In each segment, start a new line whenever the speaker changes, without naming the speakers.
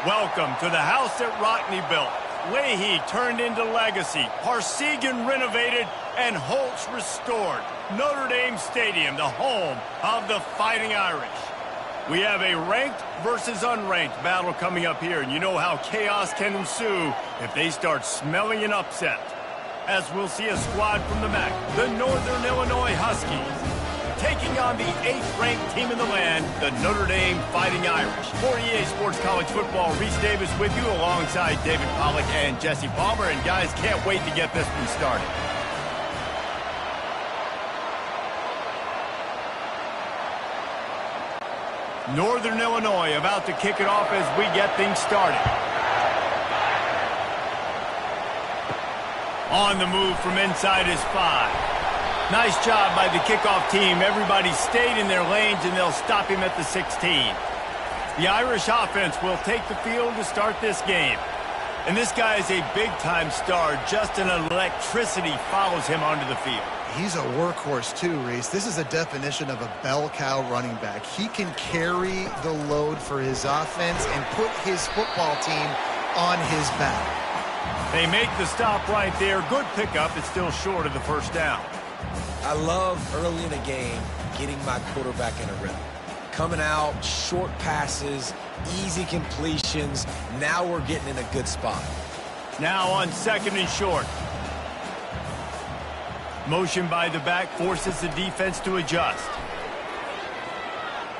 Welcome to the house that Rockney built. Leahy turned into legacy, Parsegan renovated, and Holtz restored. Notre Dame Stadium, the home of the Fighting Irish. We have a ranked versus unranked battle coming up here, and you know how chaos can ensue if they start smelling an upset. As we'll see a squad from the MAC, the Northern Illinois Huskies, taking on the 8th-ranked team in the land, the Notre Dame Fighting Irish. For EA Sports College Football, Reese Davis with you alongside David Pollack and Jesse Palmer. And guys, can't wait to get this one started. Northern Illinois about to kick it off as we get things started. On the move from inside is 5. Nice job by the kickoff team. Everybody stayed in their lanes, and they'll stop him at the 16. The Irish offense will take the field to start this game. And this guy is a big-time star. Just an electricity follows him onto the field.
He's a workhorse too, Reese. This is a definition of a bell cow running back. He can carry the load for his offense and put his football team on his back.
They make the stop right there. Good pickup. It's still short of the first down.
I love early in a game getting my quarterback in a rhythm. Coming out, short passes, easy completions. Now we're getting in a good spot.
Now on 2nd and short. Motion by the back forces the defense to adjust.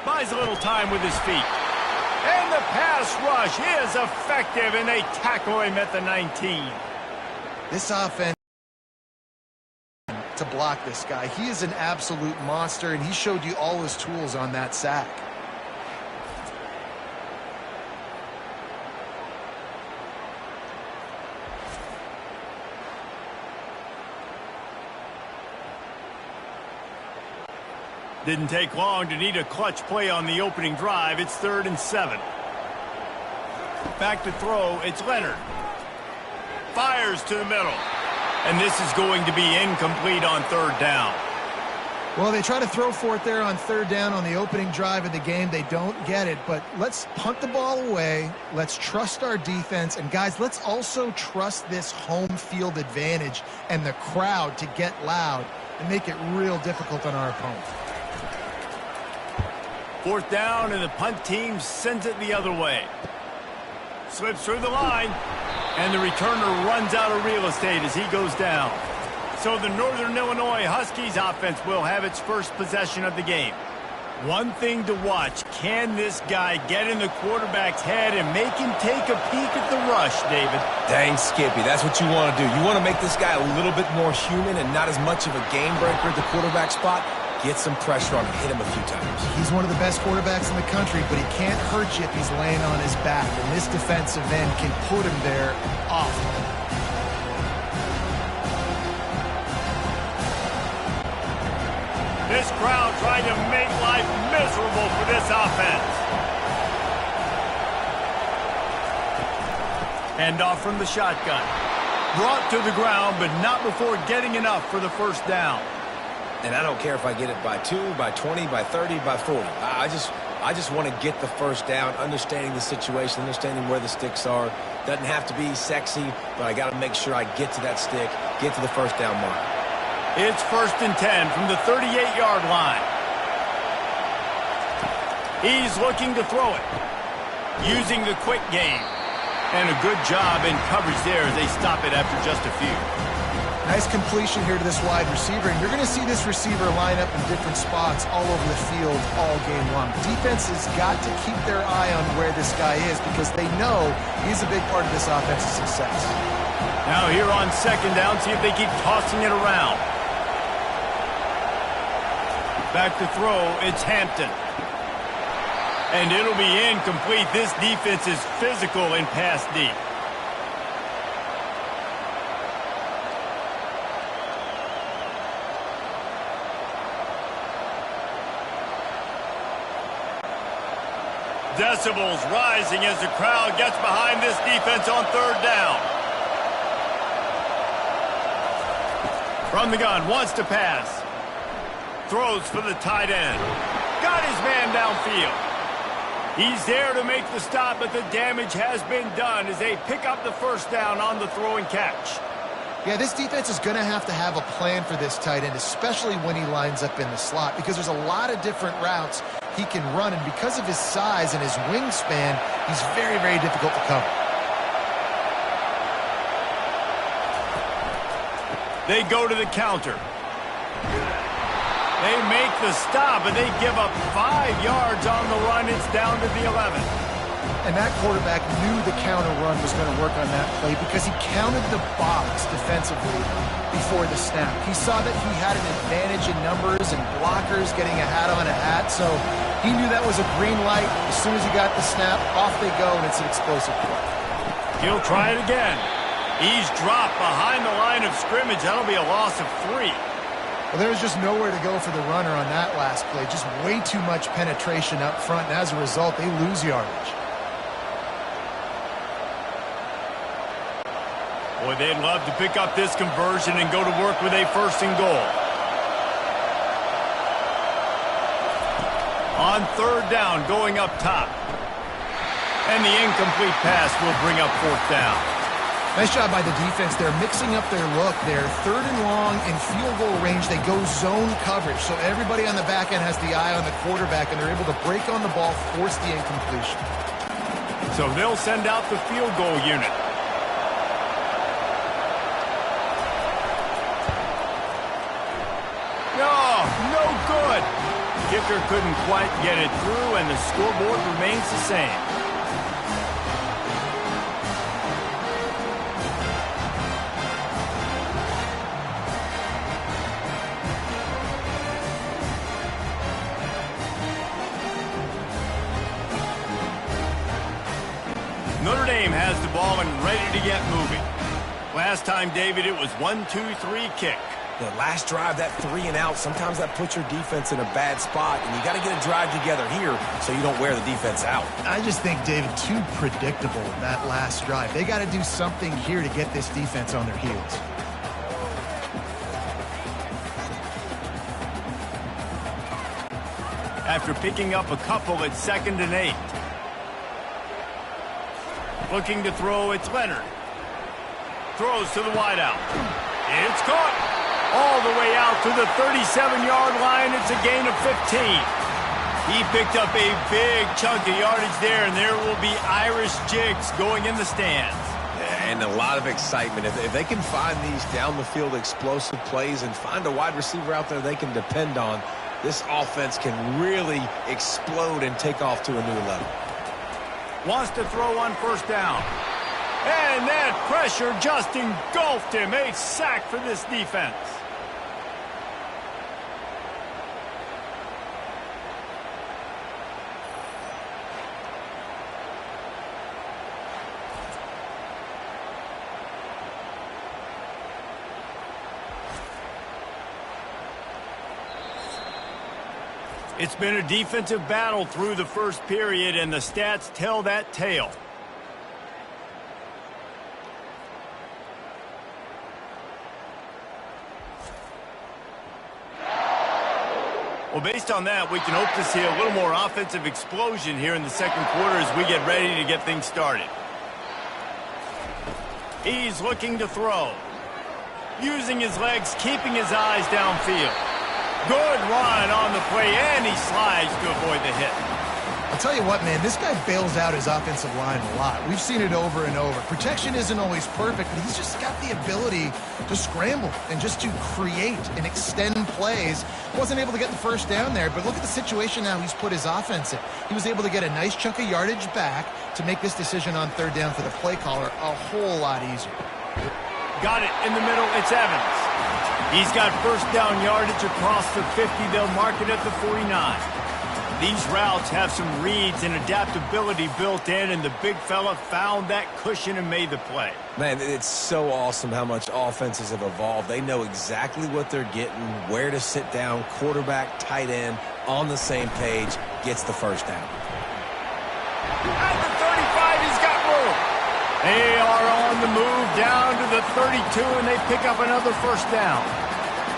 Buys a little time with his feet. And the pass rush is effective, and they tackle him at the 19.
This offense to block this guy. He is an absolute monster, and he showed you all his tools on that sack.
Didn't take long to need a clutch play on the opening drive. It's 3rd and 7. Back to throw, it's Leonard. Fires to the middle. And this is going to be incomplete on 3rd down.
Well, they try to throw for it there on 3rd down on the opening drive of the game. They don't get it, but let's punt the ball away. Let's trust our defense. And, guys, let's also trust this home field advantage and the crowd to get loud and make it real difficult on our opponent.
4th down, and the punt team sends it the other way. Slips through the line, and the returner runs out of real estate as he goes down. So the Northern Illinois Huskies offense will have its first possession of the game. One thing to watch, can this guy get in the quarterback's head and make him take a peek at the rush, David?
Dang, Skippy, that's what you want to do. You want to make this guy a little bit more human and not as much of a game breaker at the quarterback spot. Get some pressure on him, hit him a few times.
He's one of the best quarterbacks in the country, but he can't hurt you if he's laying on his back. And this defensive end can put him there often.
This crowd trying to make life miserable for this offense. Handoff from the shotgun. Brought to the ground, but not before getting enough for the first down.
And I don't care if I get it by 2, by 20, by 30, by 40. I just want to get the first down, understanding the situation, understanding where the sticks are. Doesn't have to be sexy, but I got to make sure I get to that stick, get to the first down mark.
It's 1st and 10 from the 38-yard line. He's looking to throw it, using the quick game. And a good job in coverage there as they stop it after just a few.
Nice completion here to this wide receiver, and you're going to see this receiver line up in different spots all over the field all game long. Defense has got to keep their eye on where this guy is because they know he's a big part of this offensive success.
Now here on 2nd down, see if they keep tossing it around. Back to throw, it's Hampton. And it'll be incomplete. This defense is physical and pass deep. Decibels rising as the crowd gets behind this defense on 3rd down. From the gun, wants to pass. Throws for the tight end. Got his man downfield. He's there to make the stop, but the damage has been done as they pick up the first down on the throw and catch.
Yeah, this defense is going to have a plan for this tight end, especially when he lines up in the slot, because there's a lot of different routes he can run, and because of his size and his wingspan, he's very, very difficult to cover.
They go to the counter. They make the stop, and they give up 5 yards on the run. It's down to the 11.
And that quarterback knew the counter run was going to work on that play because he counted the box defensively before the snap. He saw that he had an advantage in numbers and blockers getting a hat on a hat, so he knew that was a green light. As soon as he got the snap, off they go, and it's an explosive play.
He'll try it again. He's dropped behind the line of scrimmage. That'll be a loss of 3.
Well, there was just nowhere to go for the runner on that last play. Just way too much penetration up front, and as a result, they lose yardage.
Boy, they'd love to pick up this conversion and go to work with a 1st and goal. On 3rd down, going up top. And the incomplete pass will bring up 4th down.
Nice job by the defense. They're mixing up their look. They're 3rd and long in field goal range. They go zone coverage, so everybody on the back end has the eye on the quarterback, and they're able to break on the ball, force the incompletion.
So they'll send out the field goal unit. No good. Kicker couldn't quite get it through, and the scoreboard remains the same. Notre Dame has the ball and ready to get moving. Last time, David, it was 1-2-3 kick.
The last drive, that 3 and out, sometimes that puts your defense in a bad spot, and you got to get a drive together here so you don't wear the defense out.
I just think, David, too predictable that last drive. They got to do something here to get this defense on their heels.
After picking up a couple at 2nd and 8. Looking to throw, it's Leonard. Throws to the wideout. It's caught. All the way out to the 37-yard line. It's a gain of 15. He picked up a big chunk of yardage there, and there will be Irish jigs going in the stands.
And a lot of excitement. If they can find these down-the-field explosive plays and find a wide receiver out there they can depend on, this offense can really explode and take off to a new level.
Wants to throw on 1st down. And that pressure just engulfed him. A sack for this defense. It's been a defensive battle through the first period, and the stats tell that tale. Well, based on that, we can hope to see a little more offensive explosion here in the 2nd quarter as we get ready to get things started. He's looking to throw. Using his legs, keeping his eyes downfield. Good run on the play, and he slides to avoid the hit.
I'll tell you what, man, this guy bails out his offensive line a lot. We've seen it over and over. Protection isn't always perfect, but he's just got the ability to scramble and just to create and extend plays. Wasn't able to get the 1st down there, but look at the situation now he's put his offense in. He was able to get a nice chunk of yardage back to make this decision on 3rd down for the play caller a whole lot easier.
Got it in the middle. It's Evans. He's got 1st down yardage across the 50. They'll mark it at the 49. These routes have some reads and adaptability built in, and the big fella found that cushion and made the play.
Man, it's so awesome how much offenses have evolved. They know exactly what they're getting, where to sit down, quarterback, tight end, on the same page, gets the 1st down.
At the 35, he's got room. They are on the move down to the 32, and they pick up another 1st down.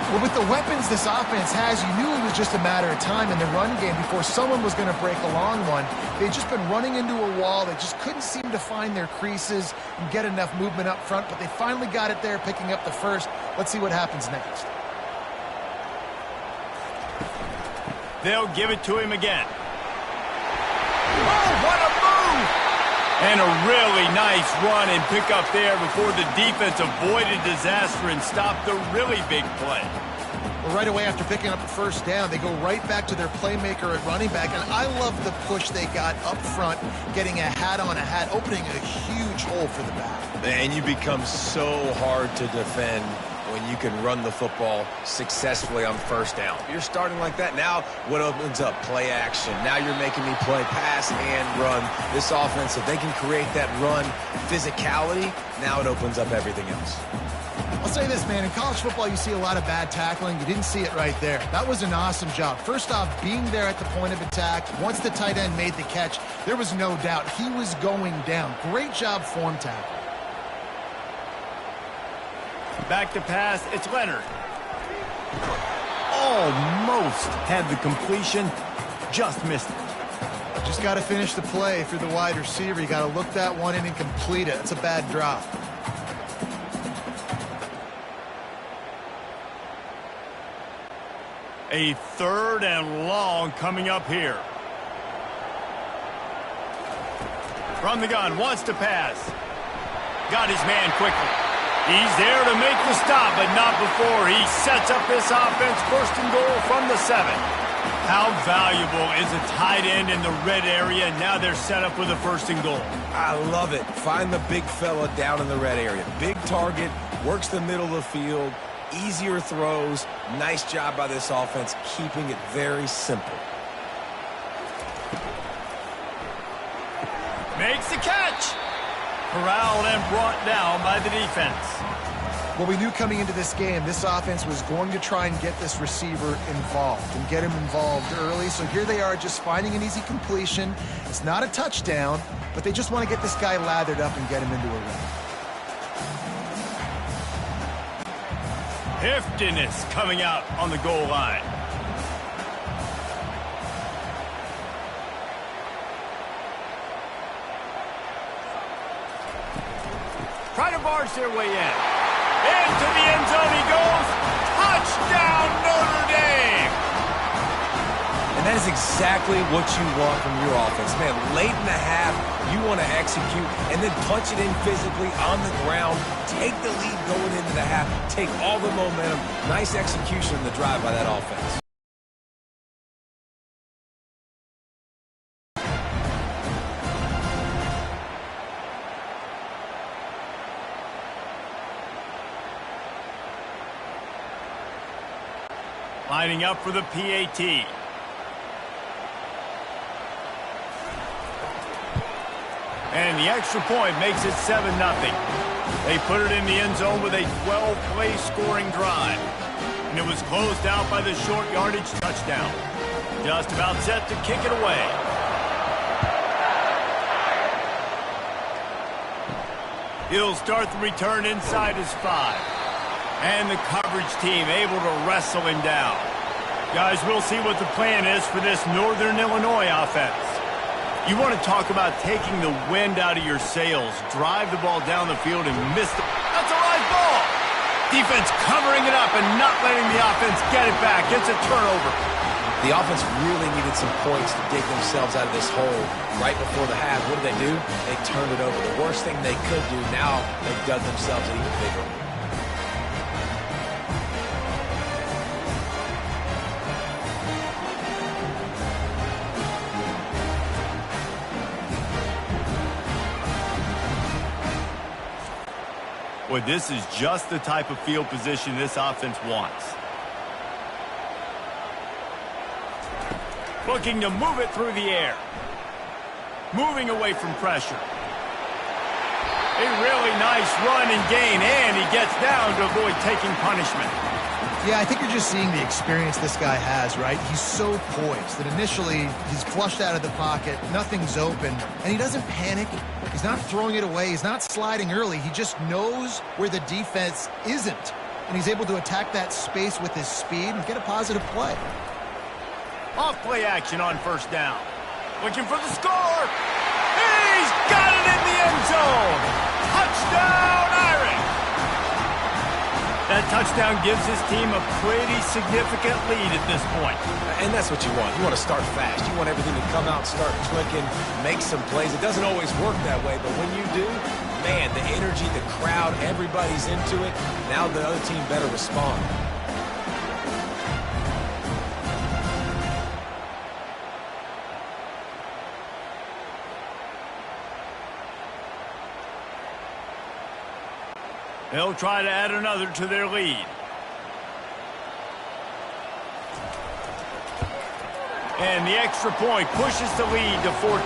Well, with the weapons this offense has, you knew it was just a matter of time in the run game before someone was going to break a long one. They'd just been running into a wall. They just couldn't seem to find their creases and get enough movement up front, but they finally got it there, picking up the first. Let's see what happens next.
They'll give it to him again. Oh, what a move! And a really nice run and pick up there before the defense avoided disaster and stopped the really big play.
Well, right away after picking up the first down, they go right back to their playmaker at running back, and I love the push they got up front, getting a hat on a hat, opening a huge hole for the back.
Man, you become so hard to defend when you can run the football successfully on first down. You're starting like that. Now what opens up? Play action. Now you're making me play pass and run. This offense, if they can create that run physicality, now it opens up everything else.
I'll say this, man. In college football, you see a lot of bad tackling. You didn't see it right there. That was an awesome job. First off, being there at the point of attack. Once the tight end made the catch, there was no doubt he was going down. Great job form tackle.
Back to pass, it's Leonard. Almost had the completion, just missed it.
Just got to finish the play if you're the wide receiver. You got to look that one in and complete it. It's a bad drop.
A 3rd and long coming up here. From the gun, wants to pass. Got his man quickly. He's there to make the stop, but not before. He sets up this offense, 1st and goal from the 7. How valuable is a tight end in the red area? Now they're set up with a 1st and goal.
I love it. Find the big fella down in the red area. Big target, works the middle of the field, easier throws. Nice job by this offense, keeping it very simple.
Makes the catch. Corralled and brought down by the defense.
Well, we knew coming into this game, this offense was going to try and get this receiver involved and get him involved early. So here they are just finding an easy completion. It's not a touchdown, but they just want to get this guy lathered up and get him into a run.
Heftiness coming out on the goal line. Trying to barge their way in. Into the end zone he goes. Touchdown, Notre Dame!
And that is exactly what you want from your offense. Man, late in the half, you want to execute and then punch it in physically on the ground. Take the lead going into the half. Take all the momentum. Nice execution in the drive by that offense.
Lining up for the PAT. And the extra point makes it 7-0. They put it in the end zone with a 12-play scoring drive. And it was closed out by the short yardage touchdown. Just about set to kick it away. He'll start the return inside his 5. And the coverage team able to wrestle him down. Guys, we'll see what the plan is for this Northern Illinois offense. You want to talk about taking the wind out of your sails. Drive the ball down the field and miss the... That's a live ball! Defense covering it up and not letting the offense get it back. It's a turnover.
The offense really needed some points to dig themselves out of this hole right before the half. What did they do? They turned it over. The worst thing they could do, now they've dug themselves an even bigger hole.
Boy, this is just the type of field position this offense wants. Looking to move it through the air. Moving away from pressure. A really nice run and gain, and he gets down to avoid taking punishment.
Yeah, I think you're just seeing the experience this guy has, right? He's so poised that initially he's flushed out of the pocket, nothing's open, and he doesn't panic. He's not throwing it away. He's not sliding early. He just knows where the defense isn't. and he's able to attack that space with his speed and get a positive play.
Off play action on first down. Looking for the score. He's got it in the end zone. Touchdown, Irish. That touchdown gives his team a pretty significant lead at this point.
And that's what you want. You want to start fast. You want everything to come out, start clicking, make some plays. It doesn't always work that way, but when you do, man, the energy, the crowd, everybody's into it. Now the other team better respond.
They'll try to add another to their lead. And the extra point pushes the lead to 14.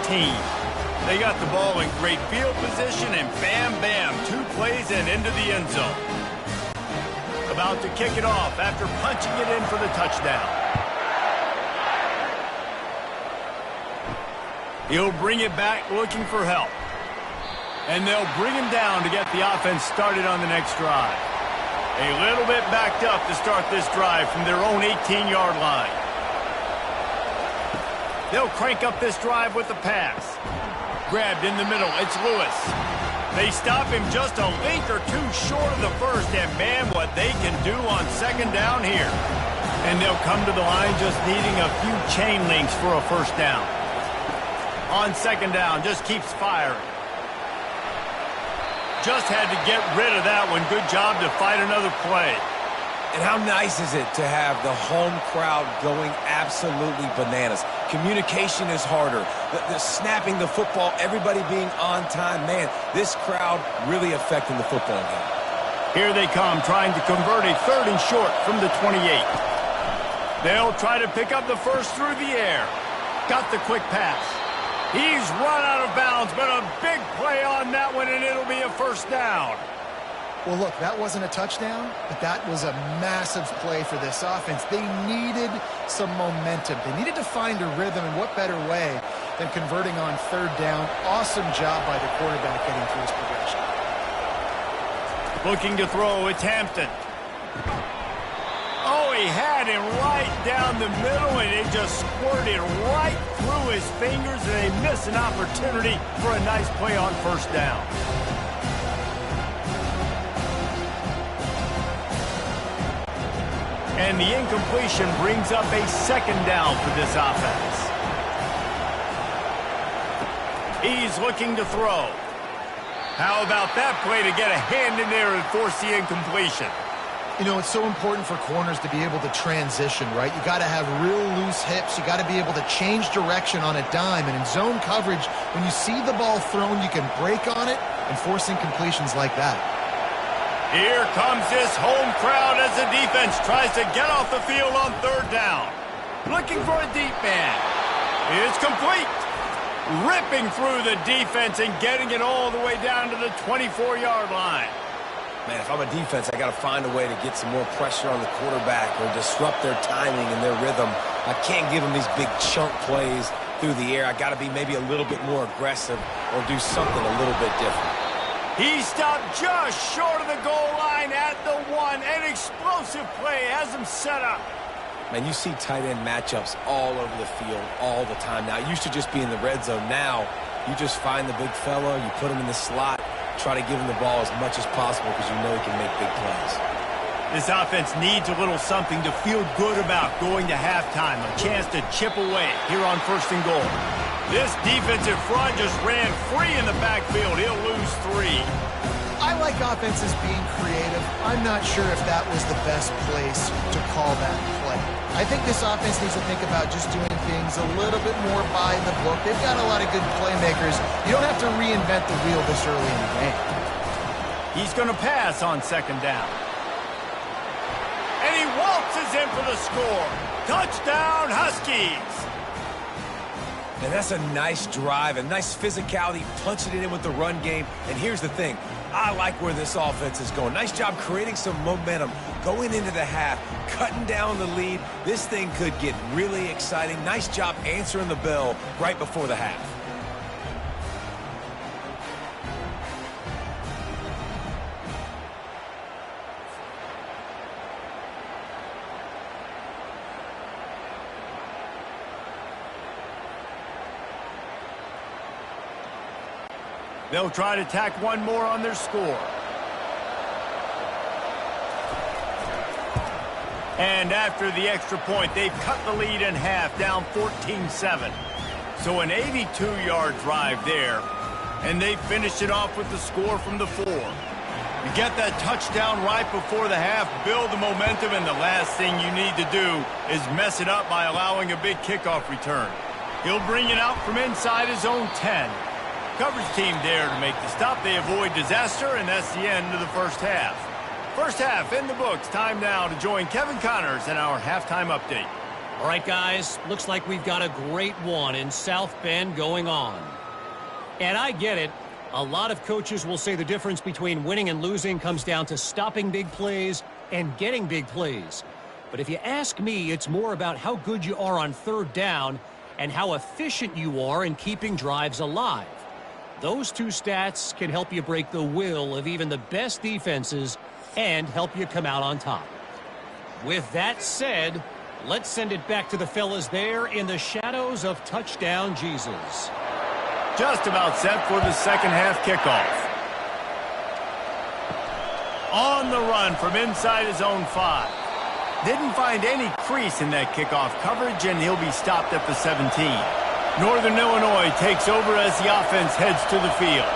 They got the ball in great field position, and bam, bam, 2 plays and into the end zone. About to kick it off after punching it in for the touchdown. He'll bring it back looking for help. And they'll bring him down to get the offense started on the next drive. A little bit backed up to start this drive from their own 18-yard line. They'll crank up this drive with the pass. Grabbed in the middle, it's Lewis. They stop him just a link or 2 short of the first, and man, what they can do on second down here. And they'll come to the line just needing a few chain links for a first down. On second down, just keeps firing. Just had to get rid of that one. Good job to fight another play.
And how nice is it to have the home crowd going absolutely bananas. Communication is harder. The snapping the football, everybody being on time. Man, this crowd really affecting the football game.
Here they come, trying to convert a 3rd and short from the 28. They'll try to pick up the first through the air. Got the quick pass. He's run out of bounds, but a big play on that one, and it'll be a first down.
Well, look, that wasn't a touchdown, but that was a massive play for this offense. They needed some momentum. They needed to find a rhythm, and what better way than converting on 3rd down. Awesome job by the quarterback getting through his progression.
Looking to throw, it's Hampton. Oh, he had him right down the middle, and it just squirted right through his fingers, and they missed an opportunity for a nice play on first down. And the incompletion brings up a 2nd down for this offense. He's looking to throw. How about that play to get a hand in there and force the incompletion?
You know, it's so important for corners to be able to transition, right? You got to have real loose hips. You got to be able to change direction on a dime. And in zone coverage, when you see the ball thrown, you can break on it and force incompletions like that.
Here comes this home crowd as the defense tries to get off the field on 3rd down. Looking for a deep man. It's complete. Ripping through the defense and getting it all the way down to the 24-yard line.
Man, if I'm a defense, I got to find a way to get some more pressure on the quarterback or disrupt their timing and their rhythm. I can't give them these big chunk plays through the air. I got to be maybe a little bit more aggressive or do something a little bit different.
He stopped just short of the goal line at the 1. An explosive play has him set up.
Man, you see tight end matchups all over the field all the time now. It used to just be in the red zone. Now, you just find the big fella, you put him in the slot, try to give him the ball as much as possible because you know he can make big plays.
This offense needs a little something to feel good about going to halftime. A chance to chip away here on 1st and goal. This defensive front just ran free in the backfield. He'll lose 3.
I like offenses being creative. I'm not sure if that was the best place to call that play. I think this offense needs to think about just doing things a little bit more by the book. They've got a lot of good playmakers. You don't have to reinvent the wheel this early in the game.
He's going to pass on 2nd down. And he waltzes in for the score. Touchdown, Huskies!
And that's a nice drive, a nice physicality, punching it in with the run game. And here's the thing. I like where this offense is going. Nice job creating some momentum, going into the half, cutting down the lead. This thing could get really exciting. Nice job answering the bell right before the half.
They'll try to tack one more on their score. And after the extra point, they've cut the lead in half, down 14-7. So an 82-yard drive there, and they finished it off with the score from the 4. You get that touchdown right before the half, build the momentum, and the last thing you need to do is mess it up by allowing a big kickoff return. He'll bring it out from inside his own 10. Coverage team there to make the stop. They avoid disaster, and that's the end of the first half. First half in the books. Time now to join Kevin Connors in our halftime update.
All right, guys, looks like we've got a great one in South Bend going on. And I get it. A lot of coaches will say the difference between winning and losing comes down to stopping big plays and getting big plays. But if you ask me, it's more about how good you are on third down and how efficient you are in keeping drives alive. Those two stats can help you break the will of even the best defenses and help you come out on top. With that said, let's send it back to the fellas there in the shadows of Touchdown Jesus.
Just about set for the second half kickoff. On the run from inside his own 5. Didn't find any crease in that kickoff coverage, and he'll be stopped at the 17. Northern Illinois takes over as the offense heads to the field.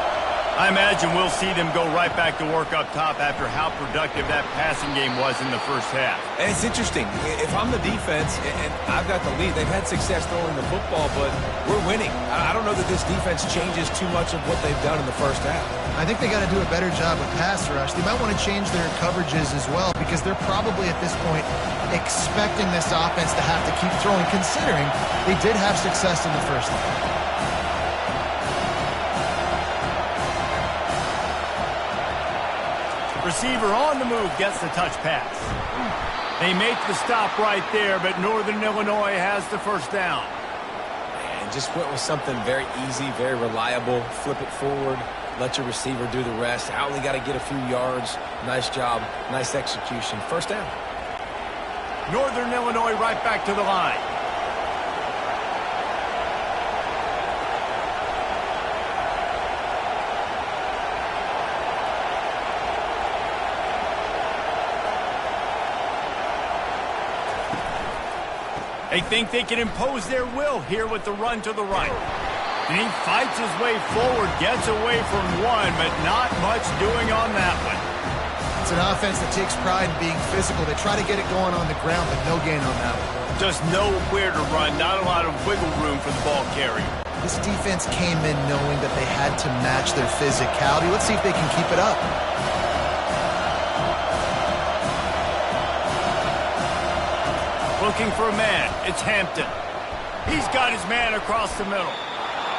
I imagine we'll see them go right back to work up top after how productive that passing game was in the first half.
And it's interesting. If I'm the defense and I've got the lead, they've had success throwing the football, but we're winning. I don't know that this defense changes too much of what they've done in the first half.
I think they got to do a better job with pass rush. They might want to change their coverages as well because they're probably at this point expecting this offense to have to keep throwing, considering they did have success in the first half.
Receiver on the move gets the touch pass. They make the stop right there, but Northern Illinois has the first down.
And just went with something very easy, very reliable. Flip it forward, let your receiver do the rest. I only got to get a few yards. Nice job, nice execution. First down.
Northern Illinois right back to the line. They think they can impose their will here with the run to the right. And he fights his way forward, gets away from one, but not much doing on that one.
It's an offense that takes pride in being physical. They try to get it going on the ground, but no gain on that one.
Just nowhere to run, not a lot of wiggle room for the ball carrier.
This defense came in knowing that they had to match their physicality. Let's see if they can keep it up.
Looking for a man. It's Hampton. He's got his man across the middle.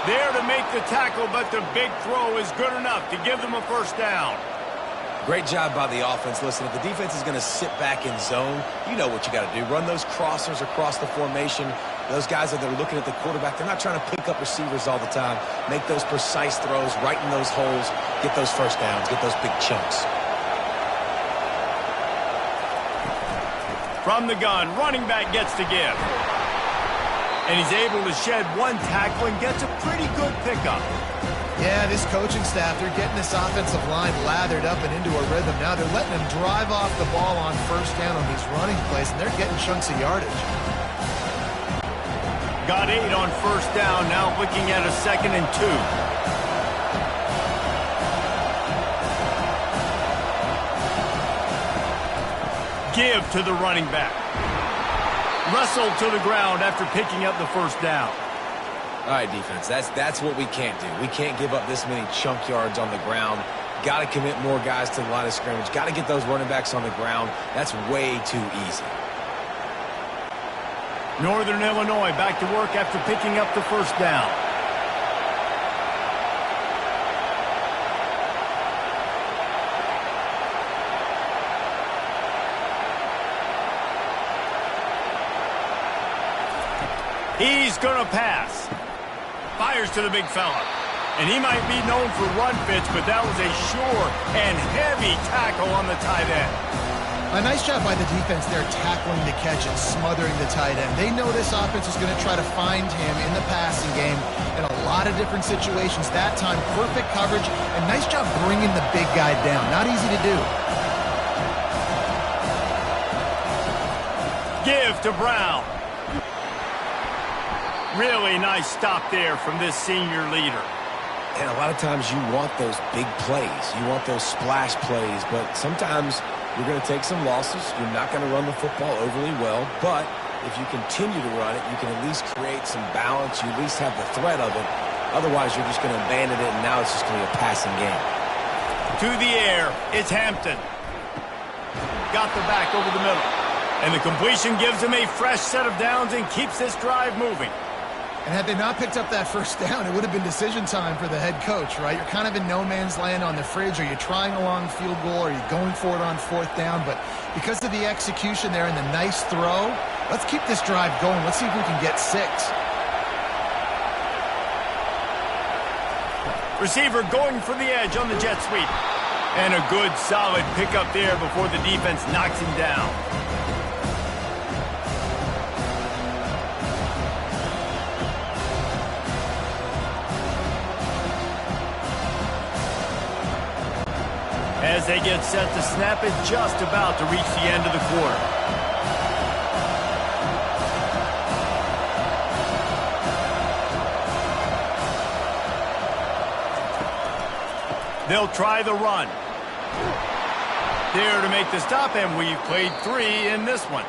There to make the tackle, but the big throw is good enough to give them a first down.
Great job by the offense. Listen, if the defense is going to sit back in zone, you know what you got to do. Run those crossers across the formation. Those guys that are looking at the quarterback, they're not trying to pick up receivers all the time. Make those precise throws, right in those holes, get those first downs, get those big chunks.
From the gun, running back gets to give. And he's able to shed one tackle and gets a pretty good pickup.
Yeah, this coaching staff, they're getting this offensive line lathered up and into a rhythm. Now they're letting them drive off the ball on first down on these running plays, and they're getting chunks of yardage.
Got 8 on first down, now looking at a 2nd and 2. Give to the running back. Wrestled to the ground after picking up the first down.
All right, defense, that's what we can't do. We can't give up this many chunk yards on the ground. Got to commit more guys to the line of scrimmage. Got to get those running backs on the ground. That's way too easy.
Northern Illinois back to work after picking up the first down. He's going to pass. Fires to the big fella. And he might be known for run fits, but that was a sure and heavy tackle on the tight end.
A nice job by the defense there tackling the catch and smothering the tight end. They know this offense is going to try to find him in the passing game in a lot of different situations. That time, perfect coverage and nice job bringing the big guy down. Not easy to do.
Give to Brown. Really nice stop there from this senior leader.
And a lot of times you want those big plays. You want those splash plays, but sometimes you're going to take some losses. You're not going to run the football overly well, but if you continue to run it, you can at least create some balance. You at least have the threat of it. Otherwise, you're just going to abandon it, and now it's just going to be a passing game.
To the air, it's Hampton. Got the back over the middle. And the completion gives him a fresh set of downs and keeps this drive moving.
And had they not picked up that first down, it would have been decision time for the head coach, right? You're kind of in no man's land on the fridge. Are you trying a long field goal? Are you going for it on fourth down? But because of the execution there and the nice throw, let's keep this drive going. Let's see if we can get 6.
Receiver going for the edge on the jet sweep. And a good, solid pickup there before the defense knocks him down. As they get set to snap it, just about to reach the end of the quarter. They'll try the run. There to make the stop, and we've played 3 in this one.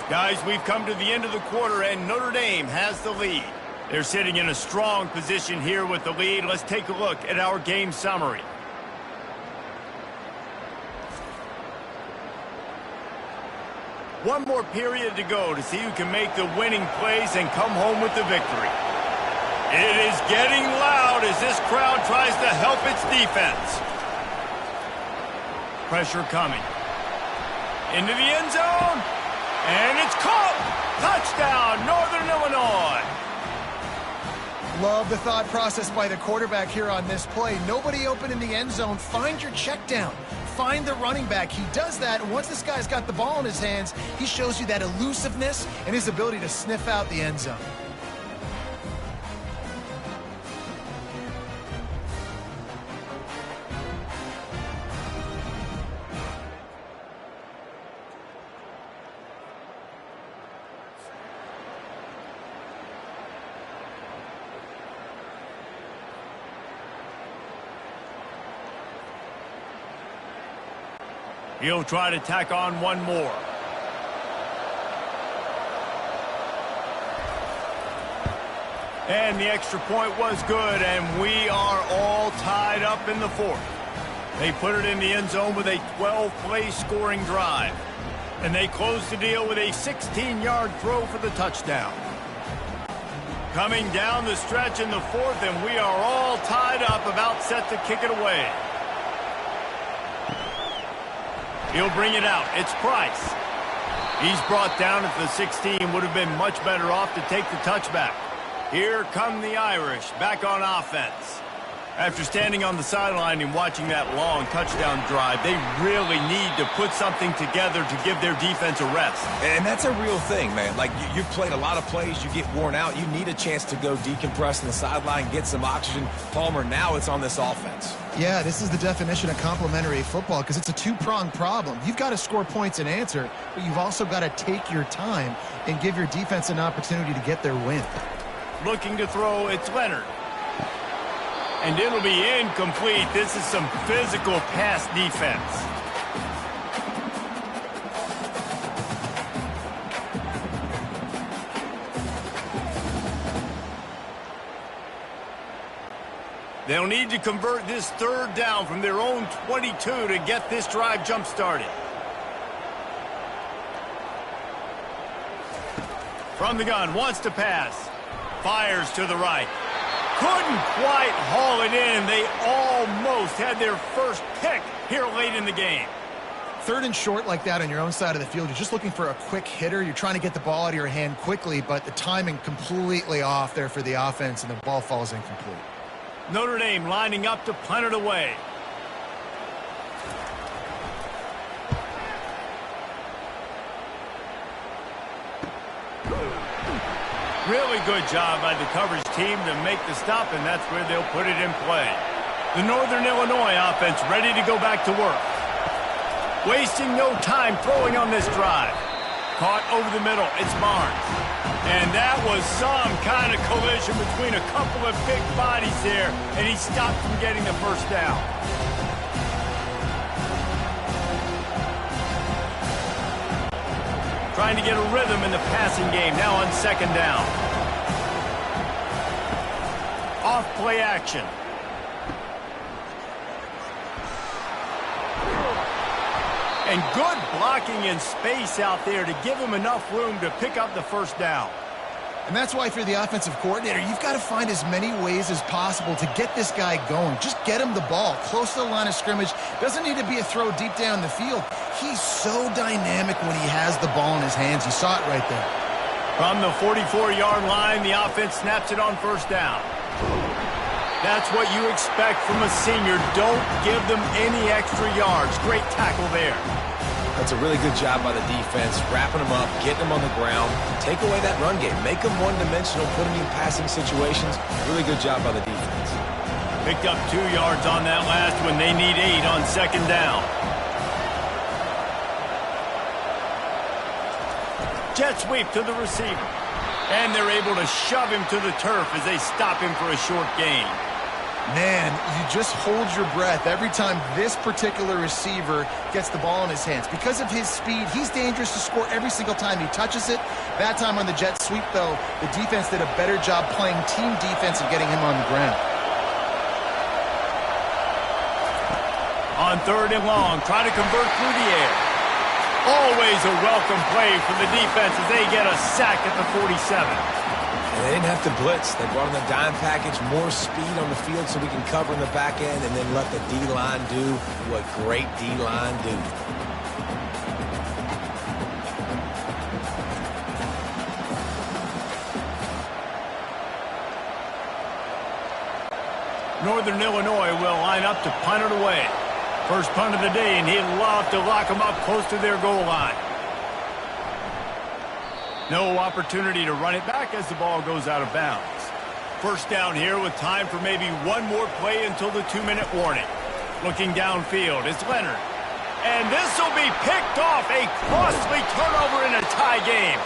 Guys, we've come to the end of the quarter, and Notre Dame has the lead. They're sitting in a strong position here with the lead. Let's take a look at our game summary. One more period to go to see who can make the winning plays and come home with the victory. It is getting loud as this crowd tries to help its defense. Pressure coming. Into the end zone. And it's caught. Touchdown, Northern Illinois.
Love the thought process by the quarterback here on this play. Nobody open in the end zone. Find your check down. Find the running back. He does that, and once this guy's got the ball in his hands, he shows you that elusiveness and his ability to sniff out the end zone.
He'll try to tack on one more. And the extra point was good, and we are all tied up in the 4th. They put it in the end zone with a 12-play scoring drive. And they close the deal with a 16-yard throw for the touchdown. Coming down the stretch in the 4th, and we are all tied up, about set to kick it away. He'll bring it out. It's Price. He's brought down at the 16. Would have been much better off to take the touchback. Here come the Irish back on offense. After standing on the sideline and watching that long touchdown drive, they really need to put something together to give their defense a rest.
And that's a real thing, man. Like, you've played a lot of plays, you get worn out, you need a chance to go decompress on the sideline, get some oxygen. Palmer, now it's on this offense.
Yeah, this is the definition of complementary football because it's a two-pronged problem. You've got to score points and answer, but you've also got to take your time and give your defense an opportunity to get their win.
Looking to throw, it's Leonard. And it'll be incomplete. This is some physical pass defense. They'll need to convert this 3rd down from their own 22 to get this drive jump-started. From the gun, wants to pass. Fires to the right. Couldn't quite haul it in. They almost had their first pick here late in the game.
3rd and short like that on your own side of the field, you're just looking for a quick hitter. You're trying to get the ball out of your hand quickly, but the timing completely off there for the offense, and the ball falls incomplete.
Notre Dame lining up to punt it away. Really good job by the coverage team to make the stop, and that's where they'll put it in play. The Northern Illinois offense ready to go back to work. Wasting no time throwing on this drive. Caught over the middle. It's Barnes. And that was some kind of collision between a couple of big bodies there, and he stopped from getting the first down. Trying to get a rhythm in the passing game, now on second down. Off play action. And good blocking in space out there to give him enough room to pick up the first down.
And that's why if you're the offensive coordinator, you've got to find as many ways as possible to get this guy going. Just get him the ball close to the line of scrimmage. Doesn't need to be a throw deep down the field. He's so dynamic when he has the ball in his hands. You saw it right there.
From the 44-yard line, the offense snaps it on first down. That's what you expect from a senior. Don't give them any extra yards. Great tackle there.
That's a really good job by the defense, wrapping them up, getting them on the ground. Take away that run game. Make them one-dimensional, put them in passing situations. Really good job by the defense.
Picked up 2 yards on that last one. They need 8 on second down. Jet sweep to the receiver. And they're able to shove him to the turf as they stop him for a short gain.
Man, you just hold your breath every time this particular receiver gets the ball in his hands. Because of his speed, he's dangerous to score every single time he touches it. That time on the jet sweep, though, the defense did a better job playing team defense and getting him on the ground.
On third and long, try to convert through the air. Always a welcome play for the defense as they get a sack at the 47.
And they didn't have to blitz. They brought in the dime package, more speed on the field so we can cover in the back end and then let the D-line do what great D-line do.
Northern Illinois will line up to punt it away. First punt of the day, and he'd love to lock them up close to their goal line. No opportunity to run it back as the ball goes out of bounds. First down here with time for maybe one more play until the 2-minute warning. Looking downfield, it's Leonard. And this will be picked off, a costly turnover in a tie game.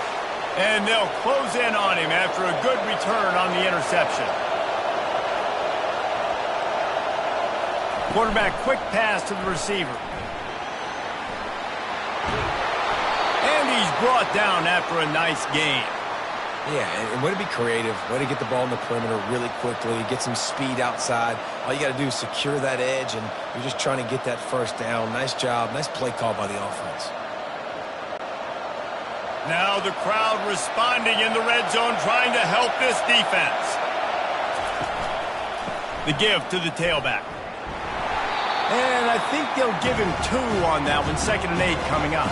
And they'll close in on him after a good return on the interception. Quarterback quick pass to the receiver. And he's brought down after a nice gain.
Yeah, and way to be creative, way to get the ball in the perimeter really quickly, get some speed outside. All you got to do is secure that edge, and you're just trying to get that first down. Nice job, nice play call by the offense.
Now the crowd responding in the red zone, trying to help this defense. The give to the tailback. And I think they'll give him 2 on that one. 2nd and 8 coming up.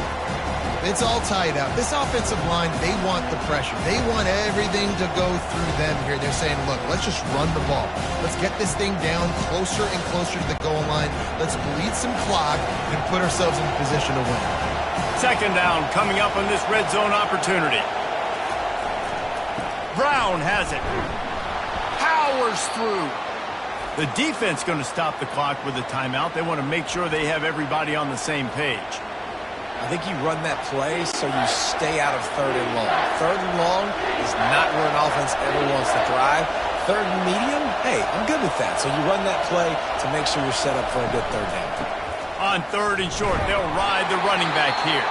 It's all tied up. This offensive line, they want the pressure. They want everything to go through them here. They're saying, look, let's just run the ball. Let's get this thing down closer and closer to the goal line. Let's bleed some clock and put ourselves in position to win.
2nd down coming up on this red zone opportunity. Brown has it. Powers through. The defense going to stop the clock with a timeout. They want to make sure they have everybody on the same page.
I think you run that play so you stay out of 3rd and long. 3rd and long is not where an offense ever wants to thrive. 3rd and medium, hey, I'm good with that. So you run that play to make sure you're set up for a good 3rd down.
On 3rd and short, they'll ride the running back here.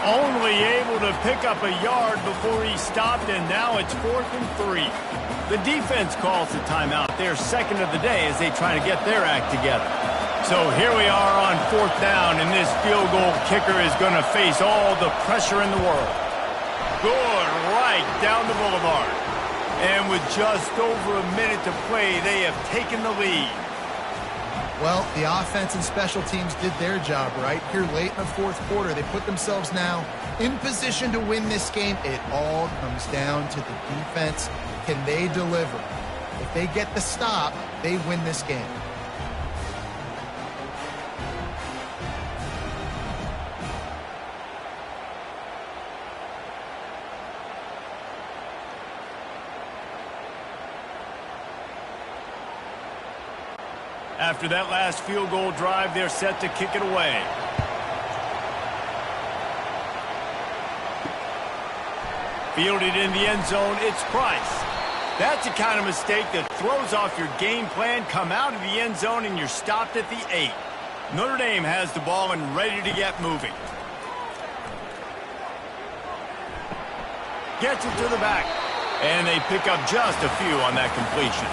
Only able to pick up a yard before he stopped, and now it's 4th and 3. The defense calls the timeout. Their 2nd of the day as they try to get their act together. So here we are on 4th down, and this field goal kicker is going to face all the pressure in the world. Good right down the boulevard. And with just over a minute to play, they have taken the lead.
Well, the offense and special teams did their job right here late in the 4th quarter. They put themselves now in position to win this game. It all comes down to the defense. Can they deliver? If they get the stop, they win this game.
After that last field goal drive, they're set to kick it away. Fielded in the end zone, it's Price. That's the kind of mistake that throws off your game plan. Come out of the end zone and you're stopped at the 8. Notre Dame has the ball and ready to get moving. Gets it to the back. And they pick up just a few on that completion.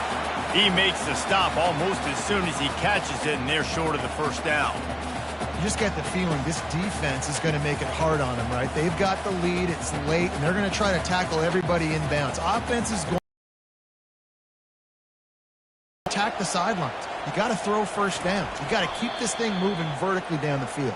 He makes the stop almost as soon as he catches it, and they're short of the first down.
You just get the feeling this defense is going to make it hard on them, right? They've got the lead, it's late, and they're going to try to tackle everybody inbounds. Offense is going to attack the sidelines. You got to throw first down. You got to keep this thing moving vertically down the field.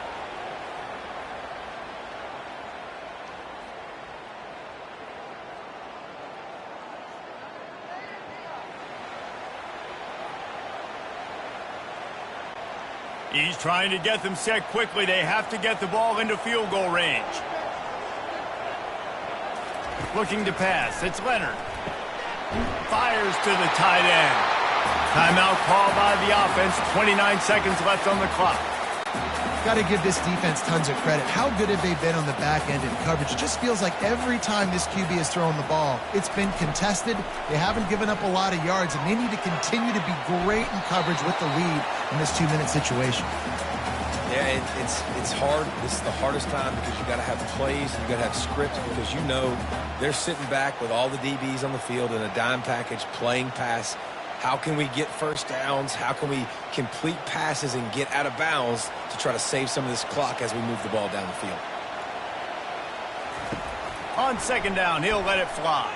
He's trying to get them set quickly. They have to get the ball into field goal range. Looking to pass. It's Leonard. Fires to the tight end. Timeout called by the offense. 29 seconds left on the clock.
Got to give this defense tons of credit. How good have they been on the back end in coverage? It just feels like every time this QB has thrown the ball, it's been contested. They haven't given up a lot of yards, and they need to continue to be great in coverage with the lead in this 2-minute situation.
Yeah, it's hard. This is the hardest time because you got to have plays and you got to have scripts because you know they're sitting back with all the DBs on the field in a dime package playing pass. How can we get first downs? How can we complete passes and get out of bounds to try to save some of this clock as we move the ball down the field?
On second down, he'll let it fly.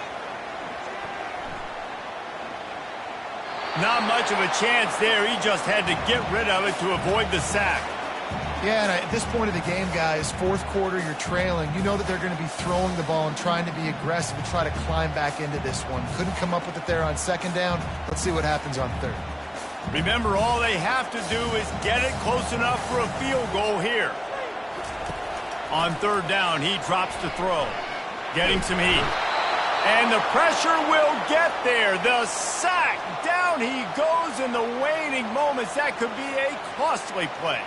Not much of a chance there. He just had to get rid of it to avoid the sack.
Yeah, and at this point of the game, guys, fourth quarter, you're trailing. You know that they're going to be throwing the ball and trying to be aggressive and try to climb back into this one. Couldn't come up with it there on second down. Let's see what happens on third.
Remember, all they have to do is get it close enough for a field goal here. On third down, he drops to throw. Getting some heat. And the pressure will get there. The sack. Down he goes in the waning moments. That could be a costly play.